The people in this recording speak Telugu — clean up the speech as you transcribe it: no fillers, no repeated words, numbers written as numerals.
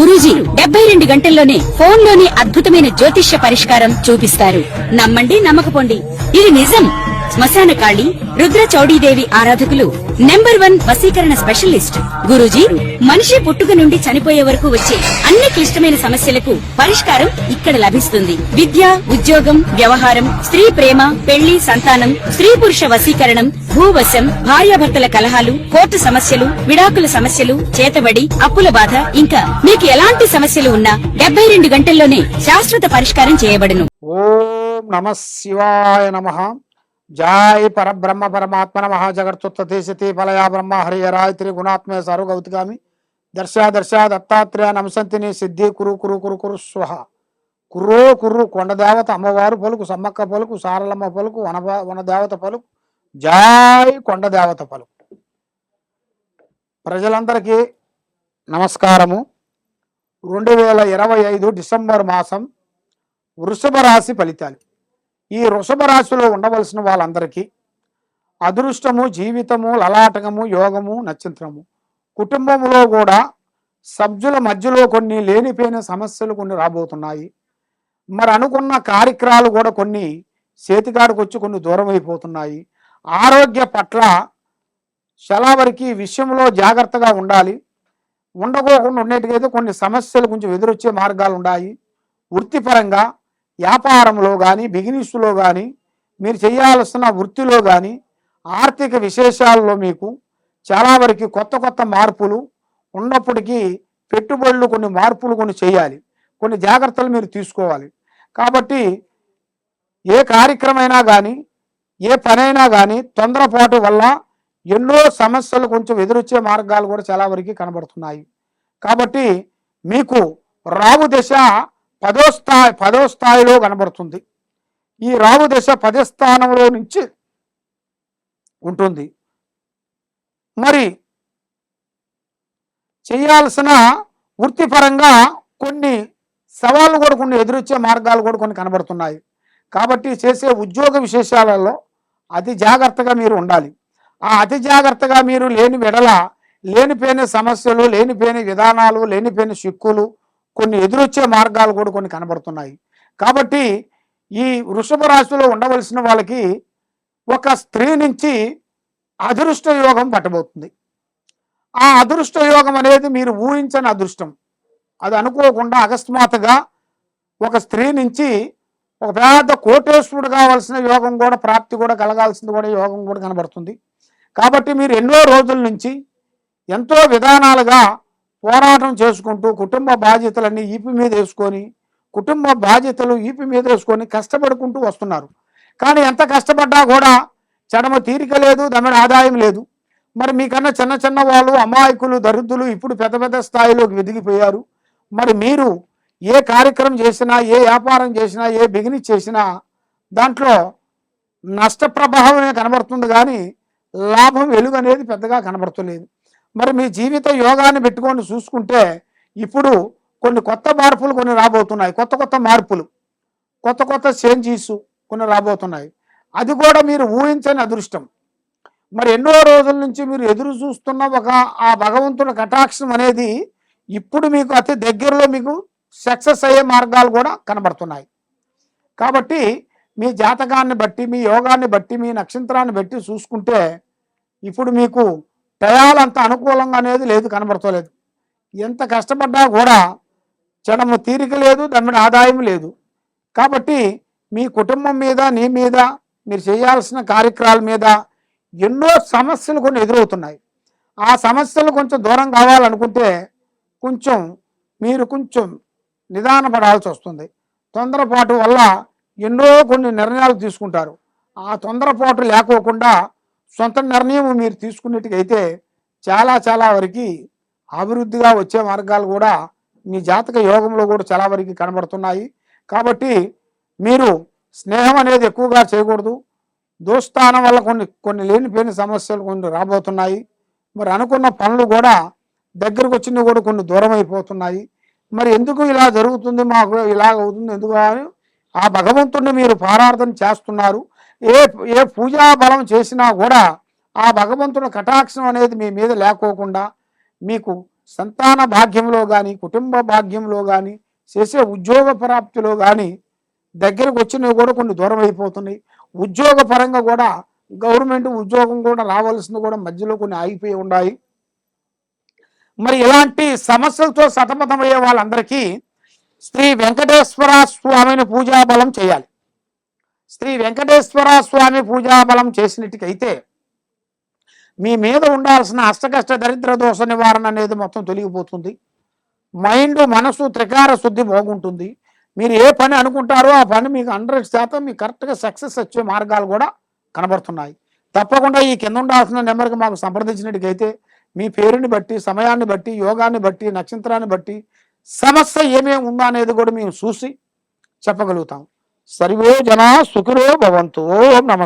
గురూజీ 72 గంటల్లోనే ఫోన్ లోని అద్భుతమైన జ్యోతిష్య పరిష్కారం చూపిస్తారు. నమ్మండి, నమ్మకపోండి, ఇది నిజం. శ్మశాన కాళి రుద్ర చౌడీదేవి ఆరాధకులు నంబర్ 1 వశీకరణ స్పెషలిస్ట్. గురూజీ మనిషి పుట్టుక నుండి చనిపోయే వరకు వచ్చే అన్ని క్లిష్టమైన సమస్యలకు పరిష్కారం ఇక్కడ లభిస్తుంది. విద్య, ఉద్యోగం, వ్యవహారం, స్త్రీ ప్రేమ, పెళ్లి, సంతానం, స్త్రీ పురుష వశీకరణం, భూవశం, భార్యాభర్తల కలహాలు, కోర్టు సమస్యలు, విడాకుల సమస్యలు, చేతబడి, అప్పుల బాధ, ఇంకా మీకు ఎలాంటి సమస్యలు ఉన్నా 72 గంటల్లోనే శాశ్వత పరిష్కారం చేయబడును. ఓం నమః శివాయ నమః. జై పరబ్రహ్మ పరమాత్మ నమః. జగత్తుత్పత్తి స్థితి ఫలయా బ్రహ్మ హరిహరాయ త్రిగుణాత్మే సార్వగౌతికామి దర్శ దర్శ దత్తాత్రేయ నమసంతిని సిద్ధి కురు కురు కురు కురు స్వహ. కుర్రో కుర్రు కొండదేవత అమ్మవారు పలుకు, సమ్మక్క పలుకు, సారలమ్మ పలుకు, వనదేవత పలుకు, జై కొండదేవత పలుకు. ప్రజలందరికీ నమస్కారము. 2025 డిసెంబర్ మాసం వృషభ రాశి ఫలితాలు. ఈ వృషభ రాశిలో ఉండవలసిన వాళ్ళందరికీ అదృష్టము, జీవితము, లలాటకము, యోగము, నక్షత్రము. కుటుంబంలో కూడా సభ్యుల మధ్యలో కొన్ని లేనిపోయిన సమస్యలు కొన్ని రాబోతున్నాయి. మరి అనుకున్న కార్యక్రమాలు కూడా కొన్ని చేతికాడికి వచ్చి కొన్ని దూరం అయిపోతున్నాయి. ఆరోగ్య పట్ల చాలా వరకు విషయంలో జాగ్రత్తగా ఉండాలి. ఉండకోకుండా ఉండేట్టుగైతే కొన్ని సమస్యలు కొంచెం ఎదురొచ్చే మార్గాలు ఉన్నాయి. వృత్తిపరంగా వ్యాపారంలో కానీ, బిజినెస్లో కానీ, మీరు చేయాల్సిన వృత్తిలో కానీ, ఆర్థిక విశేషాల్లో మీకు చాలా వరకు కొత్త కొత్త మార్పులు ఉన్నప్పటికీ పెట్టుబడులు కొన్ని మార్పులు కొన్ని చేయాలి. కొన్ని జాగ్రత్తలు మీరు తీసుకోవాలి. కాబట్టి ఏ కార్యక్రమైనా కానీ, ఏ పనైనా కానీ తొందరపాటు వల్ల ఎన్నో సమస్యలు కొంచెం ఎదురొచ్చే మార్గాలు కూడా చాలా వరకు కనబడుతున్నాయి. కాబట్టి మీకు రావు దశ 10వ స్థాయిలో కనబడుతుంది. ఈ రావు దశ 10వ స్థానంలో నుంచి ఉంటుంది. మరి చేయాల్సిన వృత్తిపరంగా కొన్ని సవాళ్ళు కూడా కొన్ని ఎదురొచ్చే మార్గాలు కూడా కొన్ని కనబడుతున్నాయి. కాబట్టి చేసే ఉద్యోగ విశేషాలలో అతి జాగ్రత్తగా మీరు ఉండాలి. ఆ అతి జాగ్రత్తగా మీరు లేని వెడల లేనిపోయిన సమస్యలు, లేనిపోయిన విధానాలు, లేనిపోయిన చిక్కులు కొన్ని ఎదురొచ్చే మార్గాలు కూడా కొన్ని కనబడుతున్నాయి. కాబట్టి ఈ వృషభ రాశిలో ఉండవలసిన వాళ్ళకి ఒక స్త్రీ నుంచి అదృష్ట యోగం పట్టబోతుంది. ఆ అదృష్ట యోగం అనేది మీరు ఊహించని అదృష్టం. అది అనుకోకుండా అకస్మాత్తుగా ఒక స్త్రీ నుంచి ఒక పెద్ద కోటేశ్వరుడు కావాల్సిన యోగం కూడా, ప్రాప్తి కూడా కలగాల్సింది కూడా యోగం కూడా కనబడుతుంది. కాబట్టి మీరు ఎన్నో రోజుల నుంచి ఎంతో విధానాలుగా పోరాటం చేసుకుంటూ కుటుంబ బాధ్యతలన్నీ ఈపి మీద వేసుకొని, కుటుంబ బాధ్యతలు ఈపి మీద వేసుకొని కష్టపడుకుంటూ వస్తున్నారు. కానీ ఎంత కష్టపడ్డా కూడా చెడమ తీరిక లేదు, దమ్మెడ ఆదాయం లేదు. మరి మీకన్నా చిన్న చిన్న వాళ్ళు, అమాయకులు, దరిద్రులు ఇప్పుడు పెద్ద పెద్ద స్థాయిలోకి ఎదిగిపోయారు. మరి మీరు ఏ కార్యక్రమం చేసినా, ఏ వ్యాపారం చేసినా, ఏ బిజినెస్ చేసినా దాంట్లో నష్ట ప్రభావమే కనబడుతుంది కానీ లాభం వెలుగు అనేది పెద్దగా కనబడతలేదు. మరి మీ జీవిత యోగాన్ని పెట్టుకొని చూసుకుంటే ఇప్పుడు కొన్ని కొత్త మార్పులు కొన్ని రాబోతున్నాయి. కొత్త కొత్త మార్పులు, కొత్త కొత్త చేంజెస్ కొన్ని రాబోతున్నాయి. అది కూడా మీరు ఊహించని అదృష్టం. మరి ఎన్నో రోజుల నుంచి మీరు ఎదురు చూస్తున్న ఆ భగవంతుని కటాక్షం అనేది ఇప్పుడు మీకు అతి దగ్గరలో మీకు సక్సెస్ అయ్యే మార్గాలు కూడా కనబడుతున్నాయి. కాబట్టి మీ జాతకాన్ని బట్టి, మీ యోగాన్ని బట్టి, మీ నక్షత్రాన్ని బట్టి చూసుకుంటే ఇప్పుడు మీకు టయాలంత అనుకూలంగా అనేది లేదు, కనబడతలేదు. ఎంత కష్టపడ్డా కూడా చెడము తీరిక లేదు, దమ్మిడ ఆదాయం లేదు. కాబట్టి మీ కుటుంబం మీద, నీ మీద, మీరు చేయాల్సిన కార్యక్రమాల మీద ఎన్నో సమస్యలు కొన్ని ఎదురవుతున్నాయి. ఆ సమస్యలు కొంచెం దూరం కావాలనుకుంటే మీరు కొంచెం నిదానపడాల్సి వస్తుంది. తొందరపాటు వల్ల ఎన్నో కొన్ని నిర్ణయాలు తీసుకుంటారు. ఆ తొందరపాటు లేకోకుండా సొంత నిర్ణయం మీరు తీసుకున్నట్టుగైతే చాలా చాలా వరకు అభివృద్ధిగా వచ్చే మార్గాలు కూడా మీ జాతక యోగంలో కూడా చాలా వరకు కనబడుతున్నాయి. కాబట్టి మీరు స్నేహం అనేది ఎక్కువగా చేయకూడదు. దోస్తానం వల్ల కొన్ని లేనిపోయిన సమస్యలు కొన్ని రాబోతున్నాయి. మరి అనుకున్న పనులు కూడా దగ్గరకు వచ్చినవి కూడా కొన్ని దూరం అయిపోతున్నాయి. మరి ఎందుకు ఇలా జరుగుతుంది, మాకు ఇలా అవుతుంది ఎందుకు అని ఆ భగవంతుడిని మీరు ప్రార్థన చేస్తున్నారు. ఏ పూజా బలం చేసినా కూడా ఆ భగవంతుడి కటాక్షం అనేది మీ మీద లేకోకుండా మీకు సంతాన భాగ్యంలో కానీ కుటుంబ భాగ్యంలో కానీ చేసే ఉద్యోగ ప్రాప్తిలో కానీ దగ్గరకు వచ్చినవి కూడా కొన్ని దూరం అయిపోతున్నాయి. ఉద్యోగ పరంగా కూడా గవర్నమెంట్ ఉద్యోగం కూడా రావాల్సింది కూడా మధ్యలో కొన్ని ఆగిపోయి ఉన్నాయి. మరి ఇలాంటి సమస్యలతో సతమతమయ్యే వాళ్ళందరికీ శ్రీ వెంకటేశ్వర స్వామిని పూజాబలం చేయాలి. శ్రీ వెంకటేశ్వర స్వామి పూజాబలం చేసినట్టుకైతే మీ మీద ఉండాల్సిన అష్టకష్ట దరిద్ర దోష నివారణ అనేది మొత్తం తొలగిపోతుంది. మైండ్ మనసు త్రికార శుద్ధి బాగుంటుంది. మీరు ఏ పని అనుకుంటారో ఆ పని మీకు 100% మీకు కరెక్ట్గా సక్సెస్ వచ్చే మార్గాలు కూడా కనబడుతున్నాయి. తప్పకుండా ఈ కింద ఉండాల్సిన నెంబర్కి మాకు సంప్రదించినట్టుకైతే మీ పేరుని బట్టి, సమయాన్ని బట్టి, యోగాన్ని బట్టి, నక్షత్రాన్ని బట్టి సమస్య ఏమేమి ఉందా అనేది కూడా మేము చూసి చెప్పగలుగుతాం. సర్వే జనా సుఖినో భవంతు. ఓం నమస్తే.